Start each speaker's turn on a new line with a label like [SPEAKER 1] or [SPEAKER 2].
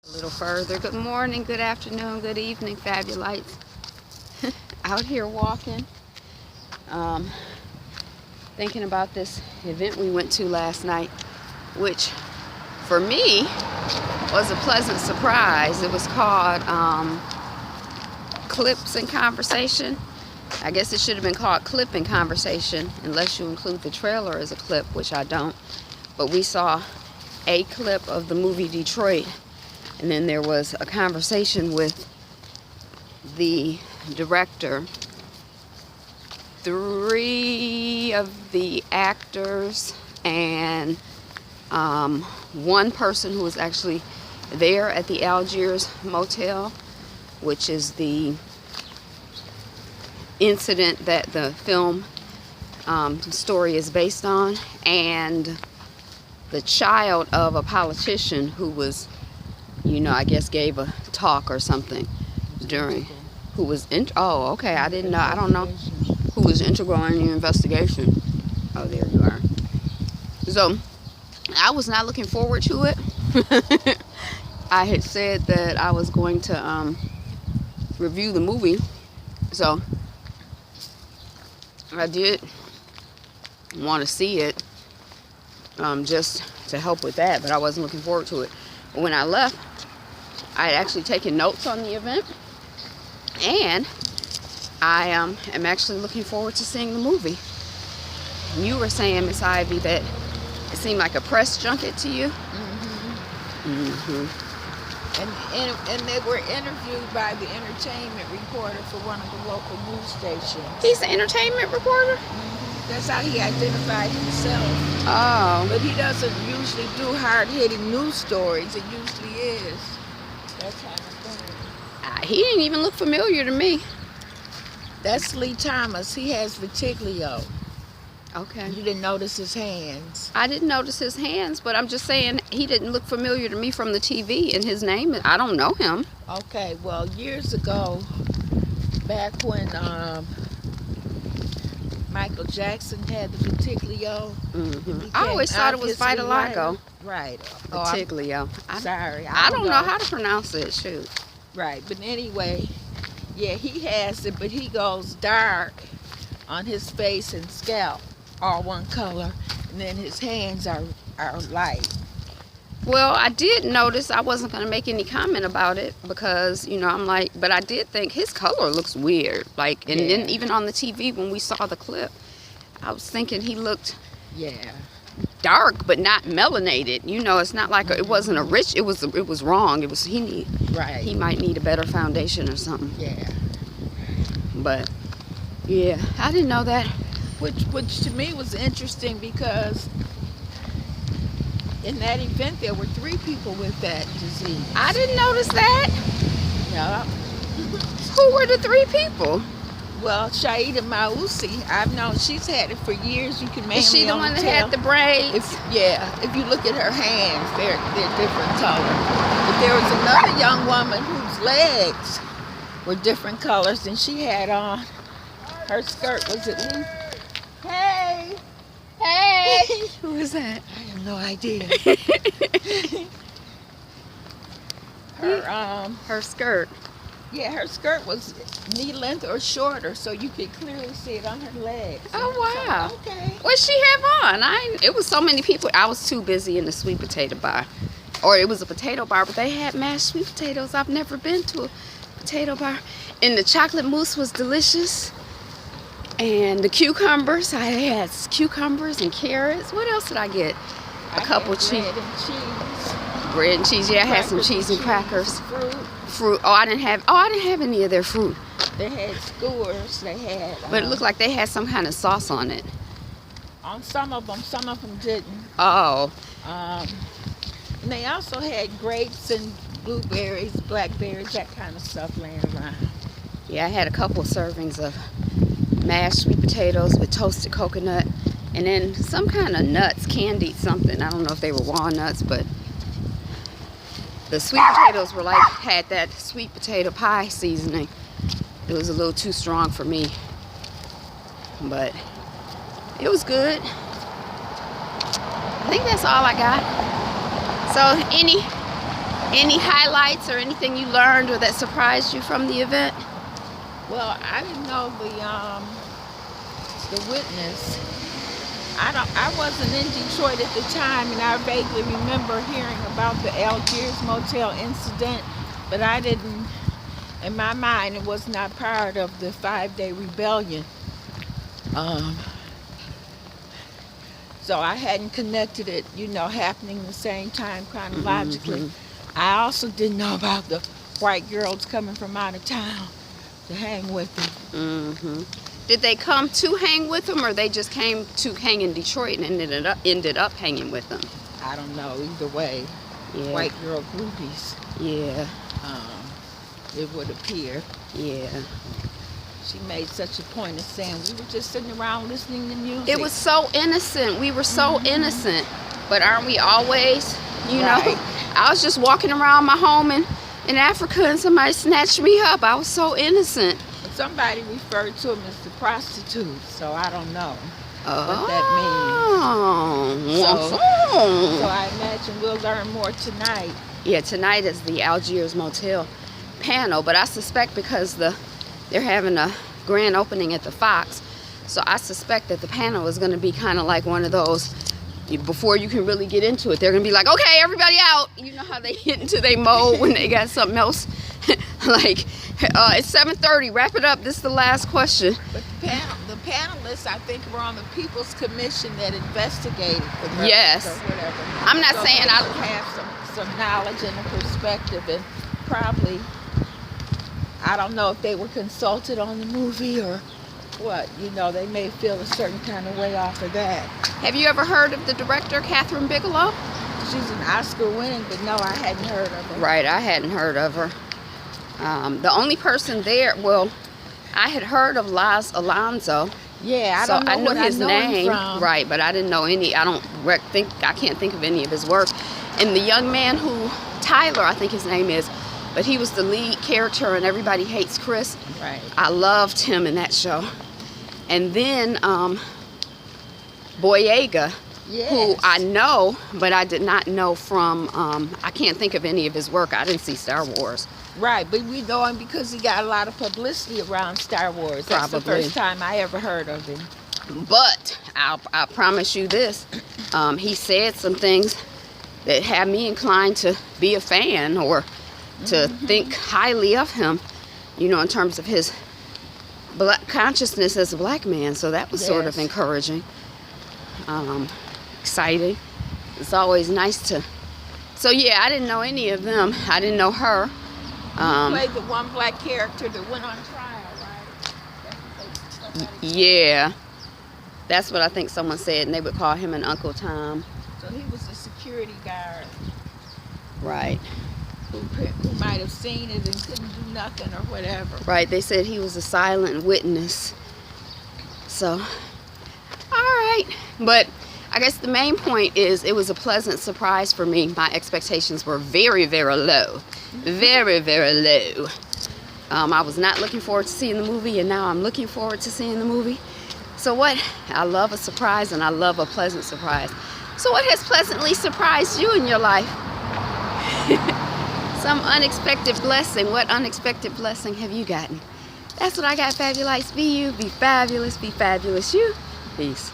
[SPEAKER 1] A little further. Good morning, good afternoon, good evening, Fabulites. Out here walking, thinking about this event we went to last night, which for me was a pleasant surprise. It was called Clips and Conversation. I guess it should have been called Clip and Conversation, unless you include the trailer as a clip, which I don't. But we saw a clip of the movie Detroit. And then there was a conversation with the director, 3 of the actors, and one person who was actually there at the Algiers Motel, which is the incident that the film story is based on, and the child of a politician who was, I guess gave a talk or something during, who was oh, okay, I didn't know, I don't know who was integral in the investigation. Oh, there you are. So I was not looking forward to it. I had said that I was going to review the movie, so I did want to see it, just to help with that, but I wasn't looking forward to it. But when I left, I had actually taken notes on the event, and I am actually looking forward to seeing the movie. And you were saying, Miss Ivy, that it seemed like a press junket to you?
[SPEAKER 2] And they were interviewed by the entertainment reporter for one of the local news stations.
[SPEAKER 1] He's an entertainment reporter?
[SPEAKER 2] That's how he identified himself.
[SPEAKER 1] Oh.
[SPEAKER 2] But he doesn't usually do hard-hitting news stories. It usually is that kind of thing.
[SPEAKER 1] He didn't even look familiar to me.
[SPEAKER 2] That's Lee Thomas. He has vertigo.
[SPEAKER 1] Okay.
[SPEAKER 2] You didn't notice his hands.
[SPEAKER 1] I didn't notice his hands, but I'm just saying he didn't look familiar to me from the TV, and his name, I don't know him.
[SPEAKER 2] Okay, well, years ago, back when Michael Jackson had the vertigo.
[SPEAKER 1] I always thought it was vitiligo.
[SPEAKER 2] Right.
[SPEAKER 1] Vertigo.
[SPEAKER 2] Sorry.
[SPEAKER 1] I don't know how to pronounce it. Shoot.
[SPEAKER 2] Right, but anyway, yeah, he has it, but he goes dark on his face and scalp, all one color, and then his hands are light.
[SPEAKER 1] Well, I did notice. I wasn't going to make any comment about it because, I'm like, but I did think his color looks weird. Like, and then even on the TV when we saw the clip, I was thinking he looked dark, but not melanated. It's not like it wasn't a rich. It was wrong. It was he might need a better foundation or something.
[SPEAKER 2] Yeah.
[SPEAKER 1] But yeah, I didn't know that.
[SPEAKER 2] Which to me was interesting because in that event there were 3 people with that disease.
[SPEAKER 1] I didn't notice that.
[SPEAKER 2] Yeah.
[SPEAKER 1] Who were the 3 people?
[SPEAKER 2] Well, Shaida Mausi, I've known she's had it for years. You can mainly
[SPEAKER 1] Is she the one that had the braids?
[SPEAKER 2] If you look at her hands, they're different color. But there was another young woman whose legs were different colors, and she had on, her skirt was at least, hey!
[SPEAKER 1] Who is that?
[SPEAKER 2] I have no idea.
[SPEAKER 1] Her skirt.
[SPEAKER 2] Yeah, her skirt was knee length or shorter, so you could clearly see it on her legs.
[SPEAKER 1] Oh, wow.
[SPEAKER 2] So, okay.
[SPEAKER 1] What she have on? It was so many people. I was too busy in the sweet potato bar. Or it was a potato bar, but they had mashed sweet potatoes. I've never been to a potato bar. And the chocolate mousse was delicious. And the cucumbers, I had cucumbers and carrots. What else did I get? A couple cheese. Bread and cheese. Yeah, I had some cheese and crackers. Fruit. I didn't have any of their fruit.
[SPEAKER 2] They had skewers. They had.
[SPEAKER 1] But it looked like they had some kind of sauce on it.
[SPEAKER 2] On some of them didn't.
[SPEAKER 1] Oh.
[SPEAKER 2] And they also had grapes and blueberries, blackberries, that kind of stuff laying around.
[SPEAKER 1] Yeah, I had a couple of servings of mashed sweet potatoes with toasted coconut, and then some kind of nuts, candied something. I don't know if they were walnuts, but the sweet potatoes were had that sweet potato pie seasoning. It was a little too strong for me, but it was good. I think that's all I got. So Any highlights or anything you learned or that surprised you from the event?
[SPEAKER 2] Well, I didn't know the witness. I wasn't in Detroit at the time, and I vaguely remember hearing about the Algiers Motel incident, but I didn't. In my mind, it was not part of the 5-day rebellion. So I hadn't connected it, happening the same time chronologically.
[SPEAKER 1] Mm-hmm.
[SPEAKER 2] I also didn't know about the white girls coming from out of town to hang with them.
[SPEAKER 1] Mm-hmm. Did they come to hang with them, or they just came to hang in Detroit and ended up hanging with them?
[SPEAKER 2] I don't know. Either way,
[SPEAKER 1] Yeah.
[SPEAKER 2] white girl groupies,
[SPEAKER 1] Yeah.
[SPEAKER 2] it would appear.
[SPEAKER 1] Yeah.
[SPEAKER 2] She made such a point of saying we were just sitting around listening to music.
[SPEAKER 1] It was so innocent. We were so innocent. But aren't we always, you
[SPEAKER 2] Right.
[SPEAKER 1] know? I was just walking around my home in Africa and somebody snatched me up. I was so innocent.
[SPEAKER 2] But somebody referred to them as the prostitutes, so I don't know
[SPEAKER 1] Oh.
[SPEAKER 2] what that means. So I imagine we'll learn more tonight.
[SPEAKER 1] Yeah, tonight is the Algiers Motel panel, but I suspect because they're having a grand opening at the Fox, so I suspect that the panel is going to be kind of like one of those, before you can really get into it, they're going to be like, okay, everybody out. You know how they get into their mode when they got something else? Like, it's 7:30, wrap it up, this is the last question.
[SPEAKER 2] But the panelists, I think, were on the People's Commission that investigated the murders
[SPEAKER 1] Yes.
[SPEAKER 2] or whatever.
[SPEAKER 1] I'm not
[SPEAKER 2] So
[SPEAKER 1] saying
[SPEAKER 2] they
[SPEAKER 1] I...
[SPEAKER 2] would have some knowledge and a perspective, and probably, I don't know if they were consulted on the movie or what. They may feel a certain kind of way off of that.
[SPEAKER 1] Have you ever heard of the director, Catherine Bigelow?
[SPEAKER 2] She's an Oscar winning, but no, I hadn't heard of her.
[SPEAKER 1] Right, I hadn't heard of her. The only person there, well, I had heard of Laz Alonso.
[SPEAKER 2] Yeah, I
[SPEAKER 1] So
[SPEAKER 2] don't know
[SPEAKER 1] I knew
[SPEAKER 2] what
[SPEAKER 1] his
[SPEAKER 2] I know him
[SPEAKER 1] name,
[SPEAKER 2] from.
[SPEAKER 1] right? But I didn't know any. I can't think of any of his work. And the young man who Tyler, I think his name is, but he was the lead character in Everybody Hates Chris.
[SPEAKER 2] Right.
[SPEAKER 1] I loved him in that show. And then Boyega,
[SPEAKER 2] Yes.
[SPEAKER 1] who I know, but I did not know from. I can't think of any of his work. I didn't see Star Wars.
[SPEAKER 2] Right, but we know him because he got a lot of publicity around Star Wars. That's the
[SPEAKER 1] Probably.
[SPEAKER 2] first time I ever heard of him.
[SPEAKER 1] But I promise you this, he said some things that had me inclined to be a fan or to think highly of him, in terms of his black consciousness as a black man. So that was sort of
[SPEAKER 2] Yes.
[SPEAKER 1] encouraging, exciting. It's always nice to. So yeah, I didn't know any of them. I didn't know her.
[SPEAKER 2] Played the one black character that went on trial, right?
[SPEAKER 1] Yeah, that's what I think someone said, and they would call him an Uncle Tom.
[SPEAKER 2] So he was a security guard
[SPEAKER 1] Right.
[SPEAKER 2] who might have seen it and couldn't do nothing or whatever.
[SPEAKER 1] Right, they said he was a silent witness. So, all right. But I guess the main point is it was a pleasant surprise for me. My expectations were very, very low. Very, very low. I was not looking forward to seeing the movie, and now I'm looking forward to seeing the movie. So what? I love a surprise, and I love a pleasant surprise. So what has pleasantly surprised you in your life? Some unexpected blessing. What unexpected blessing have you gotten? That's what I got, Fabulites. Be you, be fabulous, you. Peace.